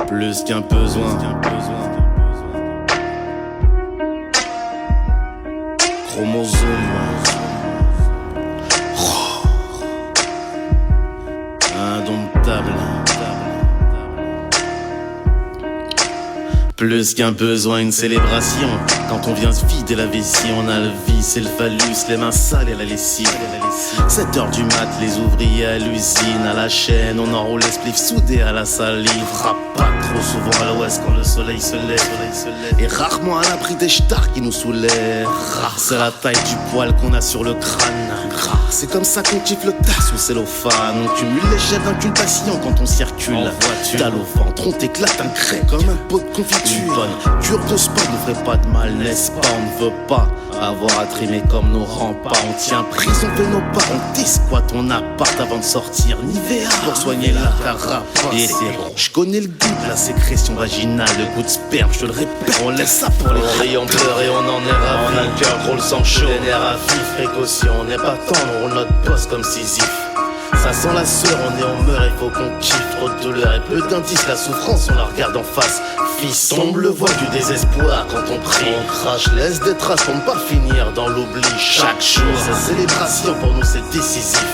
Plus qu'un besoin. Chromosome. Indomptable. Plus qu'un besoin, une célébration. Quand on vient se vider la vessie, on a le vice et le phallus, les mains sales et la lessive. 7h du mat, les ouvriers à l'usine, à la chaîne, on enroule les spliffs soudés à la salive. Frappe pas trop souvent à l'ouest quand le soleil se lève. Et rarement à l'abri des stars qui nous soulèvent. Rare, c'est la taille du poil qu'on a sur le crâne. Rare, c'est comme ça qu'on kiffe le tas sous cellophane. On cumule les chefs d'inculpation quand on circule. En voiture, dalle au ventre, on t'éclate un craie comme un pot de confiture. Une bonne cure de sport ne ferait pas de mal, n'est-ce pas? On ne veut pas avoir à trimer comme nos remparts. On tient prison de nos parents, on squatte ton appart avant de sortir. Nivea pour soigner la carapace. Et je connais le goût de la sécrétion vaginale, le goût de sperme, je te le répète. On laisse ça pour les rayons, on pleure et on en est ravi. On a le cœur gros, le sang chaud, les nerfs à vif, précaution. On n'est pas tendre, on roule notre poste comme Sisyphe. Ça sent la sueur, on est en meurt, il faut qu'on kiffe. Trop de douleur et peu d'indices, la souffrance, on la regarde en face. Fils, tombe le voile du désespoir quand on prie. On crache, laisse des traces pour ne pas finir dans l'oubli. Chaque jour, cette célébration pour nous c'est décisif.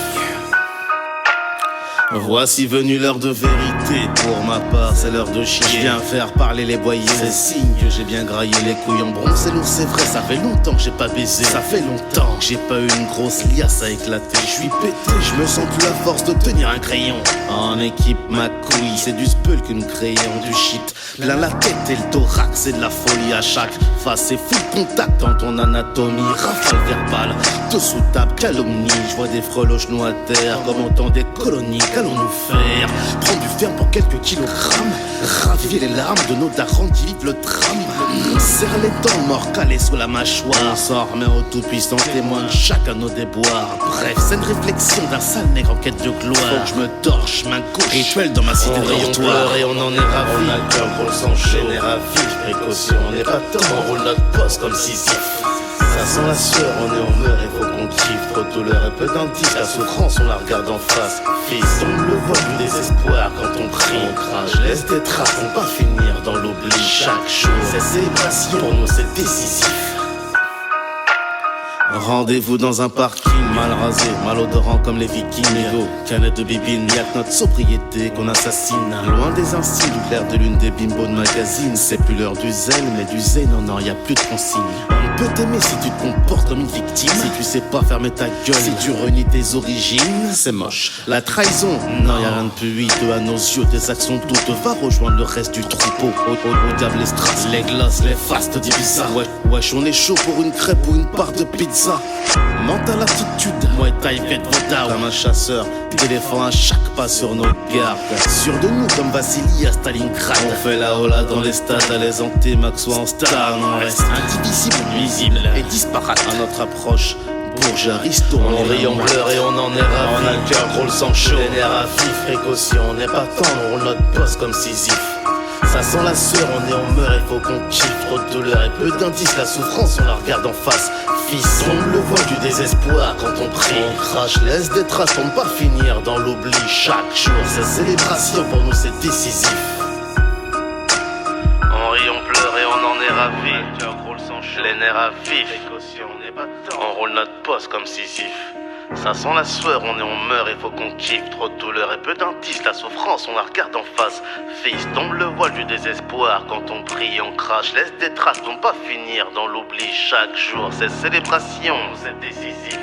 Voici venue l'heure de vérité. Pour ma part, c'est l'heure de chier. Je viens faire parler les boyaux. C'est signe que j'ai bien graillé les couilles en bronze. C'est lourd, c'est vrai, ça fait longtemps que j'ai pas baisé. Ça fait longtemps que j'ai pas eu une grosse liasse à éclater. Je suis pété, je me sens plus la force de tenir un crayon. En équipe, ma couille, c'est du spul qu'une crayon, du shit. Plein la tête et le thorax, c'est de la folie à chaque face. C'est full contact dans ton anatomie. Rafale verbale, dessous table, calomnie. Je vois des frelots genoux à terre, comme autant des colonies. Qu'allons-nous faire? Prendre du fer pour quelques kilogrammes, raviver les larmes de nos darons qui vivent le drame. Serre les dents, mort calé sous la mâchoire. On s'en remet au tout-puissant témoin de chacun nos déboires. Bref, c'est une réflexion d'un sale nègre en quête de gloire. Faut que je me torche, main gauche, rituel dans ma cité de dortoir. Et on en est ravis. On a le cœur gros, le sang chaud, les ravis, précaution. On n'est pas tort, on roule notre poste comme Sisyphe. Ça sent la sueur, on est en meurt, il faut qu'on kiffe. Trop de douleur et peu d'indices, la souffrance on la regarde en face. Fils, tombe le voile du désespoir quand on prie. On crache, laisse des traces, on pas finir dans l'oubli. Chaque jour, cette célébration pour nous c'est décisif. Rendez-vous dans un parking mal rasé, malodorant comme les vikings. Négo, canette de bibine, y'a que notre sobriété qu'on assassine. Loin des insignes, du clair de lune des bimbos de magazine. C'est plus l'heure du zèle, mais du zen, non, y'a plus de consigne. On peut t'aimer si tu te comportes comme une victime. Si tu sais pas fermer ta gueule, si tu renies tes origines, c'est moche. La trahison, non, y'a rien de plus hideux à nos yeux. Tes actions doutes, va rejoindre le reste du troupeau. Au diable les strass, les glaces, les fastes divisa. Wesh, on est chaud pour une crêpe ou une part de pizza. Mental attitude, Muay Thai faites vos down. Comme un chasseur, d'éléphants à chaque pas sur nos gardes. Sûr de nous comme Vassili à Stalingrad. On fait la hola dans les stades, à les anti-max ou en star. On reste indivisible, nuisible et disparate à notre approche. Bourge aristo, on rit, on pleure et on en est ravis. On a le cœur gros, le sang chaud, les nerfs à vif, précaution. On n'est pas tendre, on roule notre poste comme Sisyphe. Ça sent la sueur, on est en meurt, il faut qu'on kiffe. Trop de douleur et peu d'indices, la souffrance on la regarde en face. Fils, tombe le voile du désespoir quand on prie. On crache, laisse des traces pour ne pas finir dans l'oubli. Chaque jour, cette célébration pour nous c'est décisif. On rit, on pleure et on en est ravis. Les nerfs à vif, on roule notre poste comme Sisyphe. Ça sent la sueur, on est en meurt, il faut qu'on kiffe. Trop de douleur et peu d'indices, la souffrance on la regarde en face. Fils, tombe le voile du désespoir quand on prie, on crache, laisse des traces pour ne pas finir dans l'oubli. Chaque jour, cette célébration, c'est décisif.